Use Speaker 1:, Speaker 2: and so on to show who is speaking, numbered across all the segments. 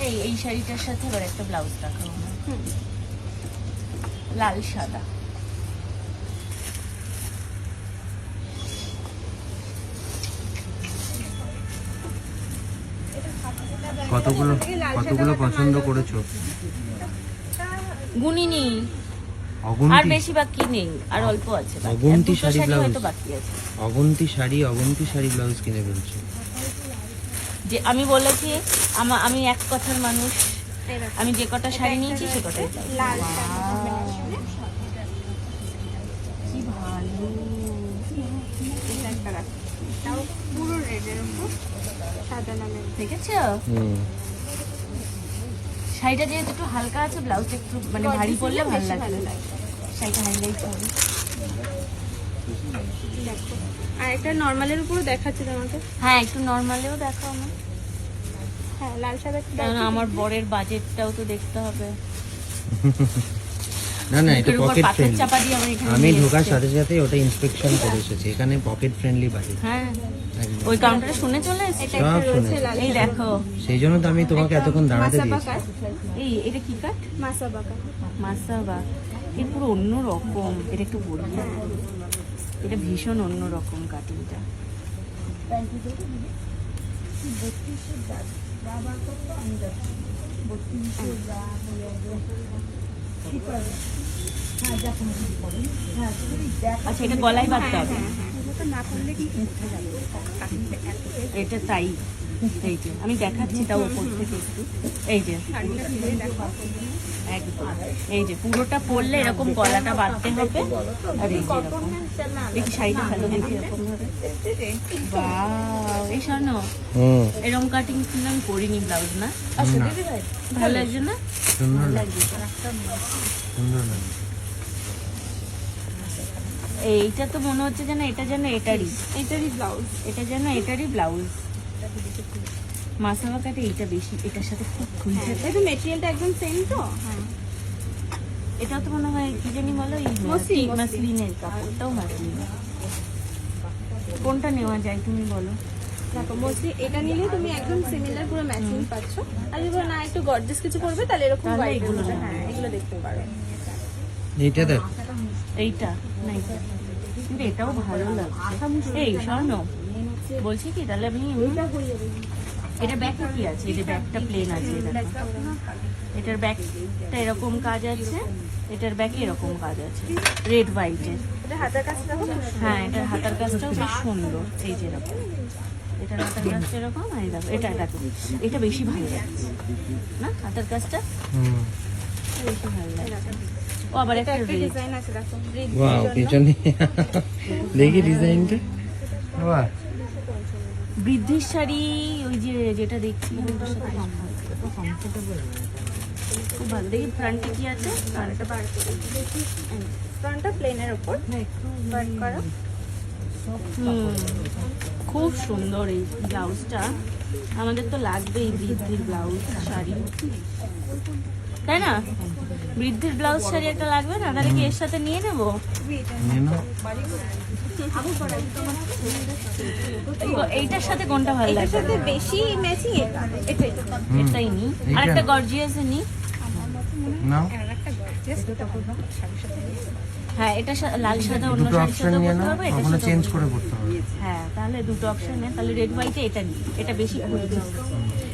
Speaker 1: এই শাড়িটার সাথে আবার একটা ব্লাউজ দেখাবো, লাল সাদা।
Speaker 2: কতগুলো পছন্দ করেছো?
Speaker 1: গুনিনি, আর বেশি বাকি নেই, আর অল্প আছে।
Speaker 2: অগুন্তি শাড়ি ব্লাউজ,
Speaker 1: হয়তো বাকি আছে।
Speaker 2: অগুন্তি শাড়ি ব্লাউজ কিনে ফেলছো।
Speaker 1: যে আমি বলেছি আমি এক কথার মানুষ, আমি যে কটা শাড়ি নিয়েছি সে কটাই লাল। কি ভালো,
Speaker 3: পুরো রেডের উপর সাদা নামের
Speaker 1: দেখেছো? শাড়িটা যেহেতু একটু হালকা আছে, ব্লাউজটা একটু মানে ভারী পরলে ভালো লাগে। শাড়িটা হাইলাইট হবে।
Speaker 3: দেখো, আর একটা নর্মালের উপরও দেখাচ্ছি তোমাকে।
Speaker 1: হ্যাঁ, একটু নর্মালেও দেখো আমার।
Speaker 3: হ্যাঁ, লাল সাদা
Speaker 1: কারণ আমার বরের বাজেটটাও তো দেখতে হবে।
Speaker 2: না না, এটা পকেট ফ্রেন্ডলি।
Speaker 1: চাপা দিয়ে
Speaker 2: আমি ঢোকার সাথে সাথে ওটা ইন্সপেকশন করে এসেছি। এখানে পকেট ফ্রেন্ডলি বাজেট।
Speaker 1: হ্যাঁ, ওই কাউন্টারে শুনে চলে এসেছি।
Speaker 2: সব শুনে।
Speaker 1: এই দেখো,
Speaker 2: সেই জন্য তো আমি তোমাকে এতক্ষণ দাঁড়াতে দিয়েছি।
Speaker 1: এই এটা কি কাট?
Speaker 3: মাসাবাকা।
Speaker 1: মাসাবা, এটা পুরো অন্য রকম। এটা একটু বলি, এটা ভীষণ অন্য রকম কাটিংটা। আচ্ছা, এটা গলায় বাঁধতে হবে। এটা তাই, এই যে আমি দেখাচ্ছি তাও ওপর থেকে একটু। এই যে একদম, এই যে পুরোটা পরলে এরকম গলাটা বাঁধতে হবে। আর এই যে এরকম, দেখি শাড়িটা ভালো দেখি এরকম ভাবে। বাহ, এই শোনো, এরকম কাটিং কিন্তু আমি করিনি ব্লাউজ। না ভালো লাগছে না?
Speaker 2: সুন্দর লাগছে, সুন্দর লাগছে।
Speaker 1: এইটা তো মনে হচ্ছে যেন এটা যেন এটারই
Speaker 3: ব্লাউজ,
Speaker 1: এটা যেন এটারই ব্লাউজ। মাসাবা কাটে এইটা বেশি, এটার সাথে খুব খুলছে।
Speaker 3: এটা মেটেরিয়ালটা একদম সেম তো। হ্যাঁ,
Speaker 1: এটা তো মনে হয় কি জানি বলো, এই মাসলিনের কাপড়টাও মাসলিন। কোনটা নেওয়া যায় তুমি বলো?
Speaker 3: দেখো, মোস্টলি এটা নিলে তুমি একদম সিমিলার পুরো ম্যাচিং পাচ্ছ। আর যদি না একটু গর্জিয়াস কিছু করবে তাহলে এরকম
Speaker 1: এগুলো,
Speaker 3: হ্যাঁ, এগুলো দেখতে পারো।
Speaker 2: এইটা দেখ,
Speaker 1: এইটা না, এইটা কিন্তু এটাও ভালো লাগছে। এই শোনো, বলছি কি তাহলে আমি এটা ব্যাগটা কি আছে? এই যে ব্যাগটা প্লেন আছে, এটার ব্যাগটা এরকম কাজ আছে, এটার ব্যাগে এরকম কাজ আছে রেড হোয়াইটের।
Speaker 3: এটা হাতার কাছে দেখো।
Speaker 1: হ্যাঁ, এটার হাতার কাজটাও বেশ সুন্দর। এই যে এরকম, এটার হাতার কাজটা এরকম। এই দেখো, এটা এটা বেশি ভালো লাগছে না, হাতার কাজটা বেশি ভালো লাগছে। ও আবার একটা
Speaker 3: ডিজাইন আছে দেখো,
Speaker 2: ওয়াও, পিছনে দেখি ডিজাইনটা। বাহ,
Speaker 1: বৃদ্ধির শাড়ি, ওই যে যেটা দেখছি ওটার সাথে খুব ভালো। দেখি ফ্রন্টে কি আছে?
Speaker 3: ফ্রন্টটা প্লেনের উপর ওয়ার্ক করা।
Speaker 1: খুব সুন্দর এই ব্লাউজটা। আমাদের তো লাগবে এই বৃদ্ধির ব্লাউজ শাড়ি, তাই না? বৃদ্ধির ব্লাউজ শাড়ি একটা লাগবে না? তাহলে কি এর সাথে নিয়ে নেবো? এইটার সাথে কোনটা ভালো লাগবে?
Speaker 3: সাথে বেশি ম্যাচিং
Speaker 1: এটাই নি। আর একটা গর্জিয়াস নি। হ্যাঁ, এটা লাল সাদা অন্য শাড়ির সাথে পরতে হবে, এটা সাথে
Speaker 2: চেঞ্জ করে পড়তে হবে।
Speaker 1: হ্যাঁ, তাহলে দুটো অপশন নেই। তাহলে রেড হোয়াইটে এটা নি, এটা বেশি খুলবে।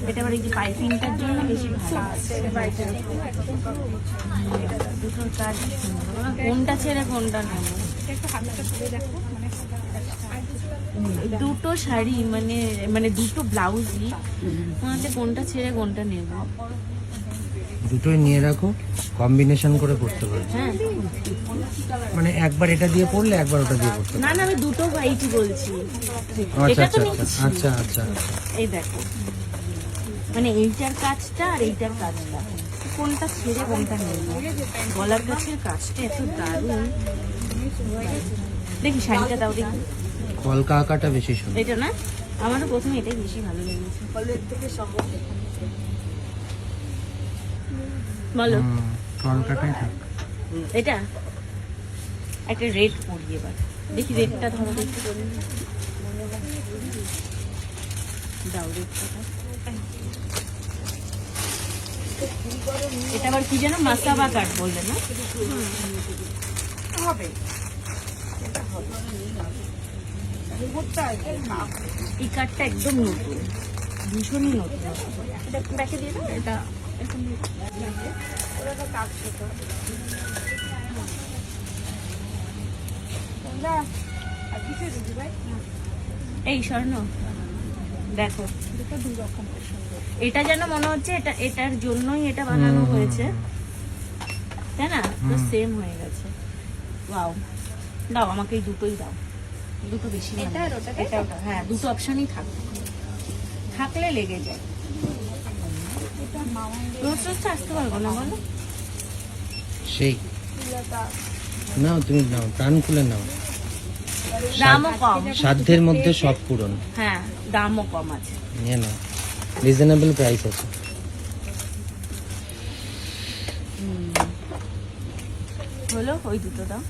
Speaker 1: এটা আবার এই যে পাইপিংটার জন্য বেশি ভালো আছে। দুটোর কাজ সুন্দর। কোনটা ছেড়ে কোনটা নেবো? দুটো শাড়ি মানে দুটো ব্লাউজই মানে কোনটা ছেড়ে কোনটা নেব?
Speaker 2: দুটোই নিয়ে রাখো, কম্বিনেশন করে পড়তে পারবে।
Speaker 1: হ্যাঁ,
Speaker 2: মানে একবার এটা দিয়ে পড়লে একবার ওটা দিয়ে পড়তে।
Speaker 1: না না, আমি দুটো হোয়াইটই বলছি।
Speaker 2: আচ্ছা
Speaker 1: এটা তো
Speaker 2: আচ্ছা আচ্ছা আচ্ছা।
Speaker 1: এই দেখো, মানে এইটার কাজটা আর এইটার কাজটা কোনটা ছেড়ে কোনটা নেব? গলার কাছের কাজটা এত দারুণ। দেখি শাড়িটা দাও দেখি।
Speaker 2: কলকা আঁকাটা বেশি সুন্দর।
Speaker 1: এটা না, আমারও প্রথমে এটাই বেশি ভালো লেগেছে। বলো,
Speaker 2: কলকাটাই থাক।
Speaker 1: এটা একটা রেড পরি এবার। দেখি রেডটা ধরো দেখি, দাও রেডটা। এটা আবার কি যেন মাসাবা কাট বললে না? এই কাঠটা একদম নতুন, ভীষণই নতুন।
Speaker 3: এটা ব্যাকে দিয়ে দাও, এটা এরকম ব্যাকে।
Speaker 1: এই স্বর্ণ দেখো, এটা যেন মনে হচ্ছে এটার জন্যই এটা বানানো হয়েছে, তাই না? সেম হয়ে গেছে। ওয়াও, দাও আমাকে এই দুটোই দাও, দুটো বেশি না।
Speaker 3: এটা আর ওটা, তাই তো?
Speaker 1: এটা ওটা, হ্যাঁ দুটো অপশনই থাকলে লেগে যায়। রোজ রোজ তো আসতে পারবো না বলো।
Speaker 2: সেই নাও, তুমি নাও, প্রাণ খুলে নাও।
Speaker 1: দামও কম,
Speaker 2: সাধ্যের মধ্যে সব পূরণ।
Speaker 1: হ্যাঁ দামও কম আছে।
Speaker 2: নিয়ে নাও, রিজনেবল প্রাইস আছে।
Speaker 1: হলো, ওই দুটো দাও।